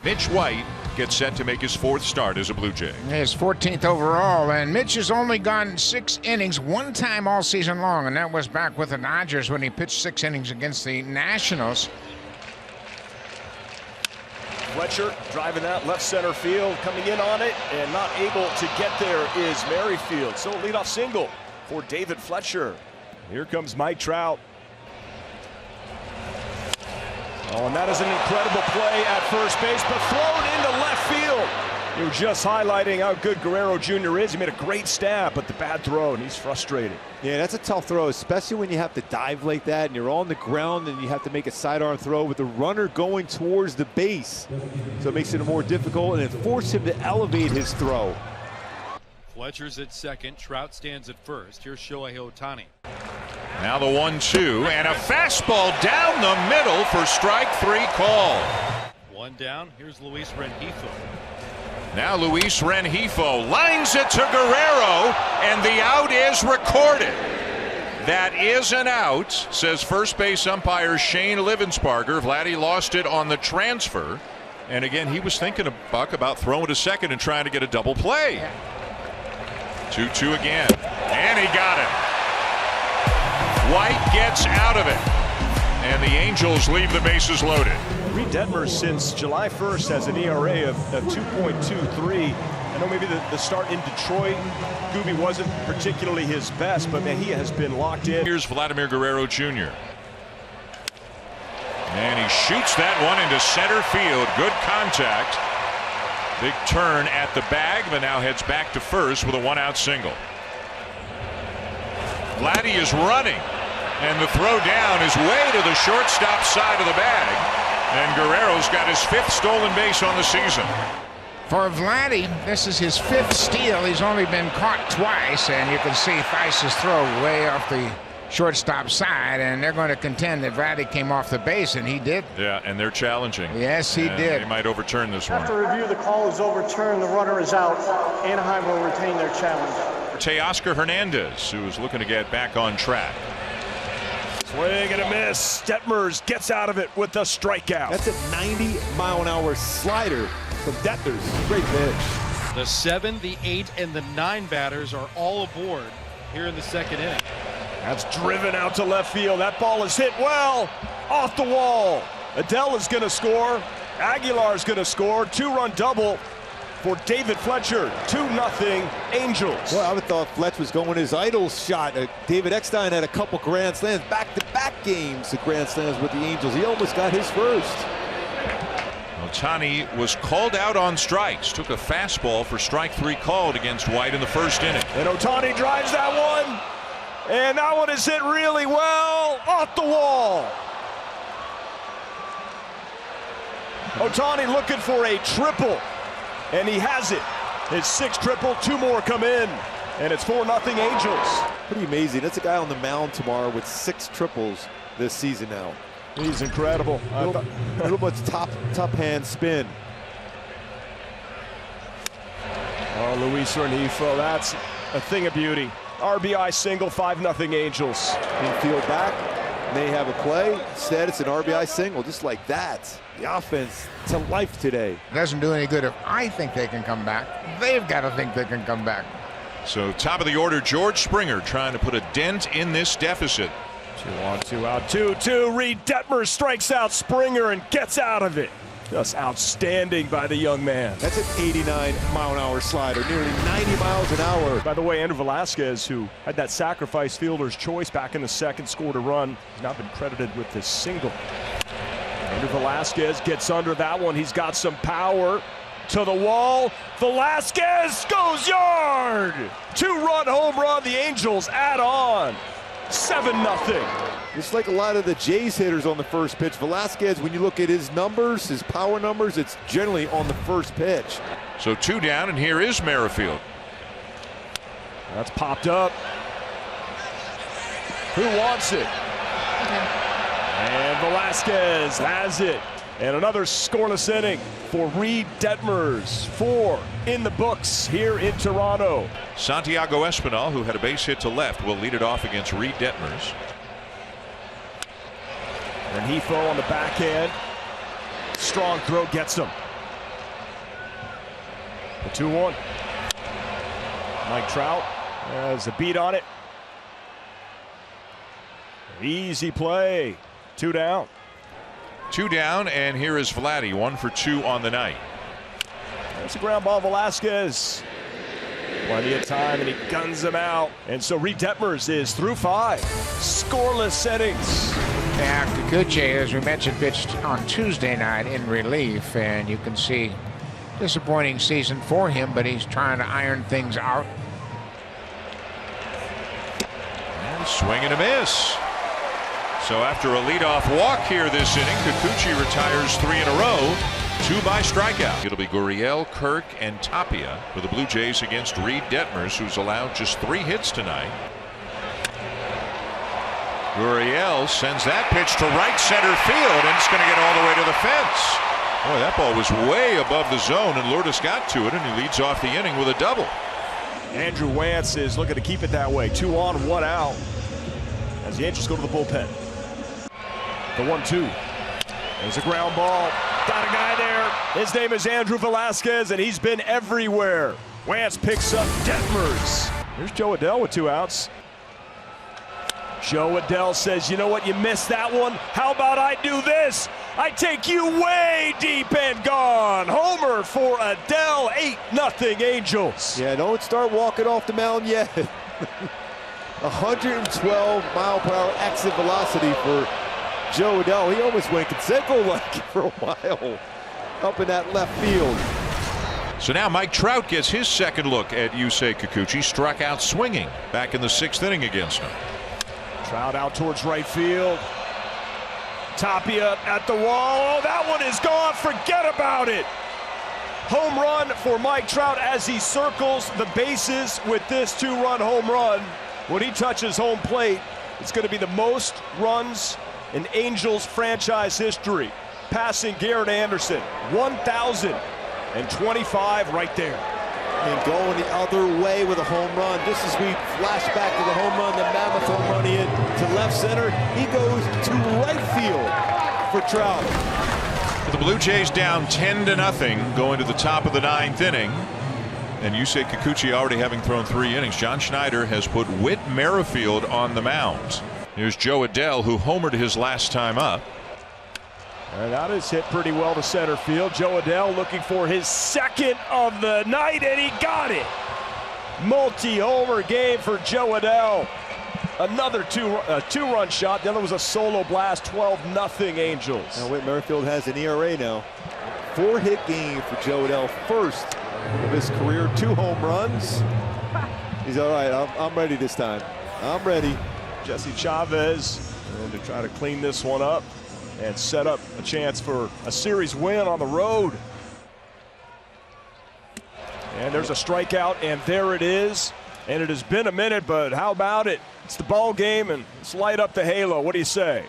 Mitch White gets set to make his 4th start as a Blue Jay. His 14th overall, and Mitch has only gone 6 innings one time all season long, and that was back with the Dodgers when he pitched 6 innings against the Nationals. Fletcher driving that left center field, coming in on it, and not able to get there is Merrifield. So leadoff single for David Fletcher. Here comes Mike Trout. Oh, and that is an incredible play at first base, but thrown into left field. You're just highlighting how good Guerrero Jr. is. He made a great stab, but the bad throw, and he's frustrated. Yeah, that's a tough throw, especially when you have to dive like that and you're on the ground and you have to make a sidearm throw with the runner going towards the base. So it makes it more difficult, and it forced him to elevate his throw. Fletcher's at second. Trout stands at first. Here's Shohei Ohtani. Now the 1-2 and a fastball down the middle for strike 3 call. 1 down. Here's Luis Rengifo. Now Luis Rengifo lines it to Guerrero, and the out is recorded. That is an out, says first base umpire Shane Livensparger. Vladdy lost it on the transfer, and again he was thinking, Buck, about throwing to second and trying to get a double play. 2-2 again, and he got it. White gets out of it, and the Angels leave the bases loaded. Reed Detmers since July 1st has an ERA of 2.23. I know maybe the start in Detroit, Gooby wasn't particularly his best, but man, he has been locked in. Here's Vladimir Guerrero Jr. And he shoots that one into center field. Good contact. Big turn at the bag, but now heads back to first with a 1-out single. Vladdy is running, and the throw down is way to the shortstop side of the bag. And Guerrero's got his 5th stolen base on the season. For Vladdy, this is his 5th steal. He's only been caught twice, and you can see Theis's throw way off the shortstop side, and they're going to contend that Vladdy came off the base, and he did. Yeah, and they're challenging. Yes, he did. They might overturn this one. After review, the call is overturned. The runner is out. Anaheim will retain their challenge. Teoscar Hernandez, who is looking to get back on track. Swing and a miss. Detmers gets out of it with a strikeout. That's a 90-mile-an-hour slider from Detmers. Great pitch. The 7, the 8, and the 9 batters are all aboard here in the 2nd inning. That's driven out to left field. That ball is hit well off the wall. Adele is going to score. Aguilar is going to score. 2-run double for David Fletcher. 2-0 Angels. Well, I would have thought Fletch was going his idol shot. David Eckstein had a couple grand slams, back-to-back games of grand slams with the Angels. He almost got his first. Ohtani was called out on strikes. Took a fastball for strike 3 called against White in the 1st inning. And Ohtani drives that one. And that one is hit really well off the wall. Ohtani looking for a triple. And he has it. His 6th triple, 2 more come in, and it's 4-0 Angels. Pretty amazing. That's a guy on the mound tomorrow with 6 triples this season now. He's incredible. Little bit top hand spin. Oh, Luis Rengifo, that's a thing of beauty. RBI single, 5-0 Angels. Infield back, may have a play. Instead, it's an RBI single, just like that. The offense to life today. It doesn't do any good if I think they can come back. They've got to think they can come back. So top of the order, George Springer trying to put a dent in this deficit. 2-on, 2-out, 2-2. Reed Detmers strikes out Springer and gets out of it. Just outstanding by the young man. That's an 89-mile-an-hour slider, nearly 90 miles an hour. By the way, Andrew Velasquez, who had that sacrifice fielder's choice back in the 2nd, scored a run. He's not been credited with this single. Andrew Velasquez gets under that one. He's got some power to the wall. Velasquez goes yard. 2-run home run. The Angels add on. 7-0. Just like a lot of the Jays hitters on the first pitch, Velasquez, when you look at his numbers, his power numbers, it's generally on the first pitch. So 2 down, and here is Merrifield. That's popped up. Who wants it? And Velasquez has it. And another scoreless inning for Reed Detmers. 4 in the books here in Toronto. Santiago Espinal, who had a base hit to left, will lead it off against Reed Detmers. Rengifo on the backhand. Strong throw gets him. The 2-1. Mike Trout has a beat on it. Easy play. 2 down. 2 down, and here is Vladdy, 1 for 2 on the night. That's a ground ball, Velasquez. Plenty of time, and he guns him out. And so Reed Detmers is through 5. Scoreless innings. Yeah, Kikuchi, as we mentioned, pitched on Tuesday night in relief, and you can see disappointing season for him, but he's trying to iron things out. And swing and a miss. So after a leadoff walk here this inning, Kikuchi retires 3 in a row. 2 by strikeout. It'll be Gurriel, Kirk, and Tapia for the Blue Jays against Reed Detmers, who's allowed just 3 hits tonight. Gurriel sends that pitch to right center field, and it's going to get all the way to the fence. Boy, that ball was way above the zone, and Lourdes got to it, and he leads off the inning with a double. Andrew Wantz is looking to keep it that way. 2 on, 1 out. As the Angels go to the bullpen. The 1-2. There's a ground ball. Got a guy there. His name is Andrew Velasquez, and he's been everywhere. Wantz picks up Detmers. Here's Joe Adell with 2 outs. Joe Adell says, you know what, you missed that one. How about I do this? I take you way deep and gone. Homer for Adell, 8-0 Angels. Yeah, don't start walking off the mound yet. 112 mile per hour exit velocity for Joe Adell. He almost went Canseco-like for a while up in that left field. So now Mike Trout gets his second look at Yusei Kikuchi, struck out swinging back in the 6th inning against him. Trout out towards right field. Tapia at the wall. Oh, that one is gone. Forget about it. Home run for Mike Trout as he circles the bases with this 2-run home run. When he touches home plate, it's going to be the most runs in Angels franchise history, passing Garrett Anderson. 1,025 right there. And going the other way with a home run. Just as we flash back to the home run, the mammoth home run he hit to left center, he goes to right field for Trout. The Blue Jays down 10-0 going to the top of the 9th inning. And Yusei Kikuchi already having thrown 3 innings. John Schneider has put Whit Merrifield on the mound. Here's Joe Adell, who homered his last time up. And that is hit pretty well to center field. Joe Adell looking for his 2nd of the night, and he got it. Multi-homer game for Joe Adell. Another 2-run shot. The other was a solo blast. 12-0 Angels. Now Whit Merrifield has an ERA now. 4-hit game for Joe Adell. First of his career, 2 home runs. He's all right. I'm ready this time. I'm ready. Jesse Chavez and to try to clean this one up and set up a chance for a series win on the road. And there's a strikeout, and there it is. And it has been a minute, but how about it? It's the ball game, and let's light up the halo. What do you say?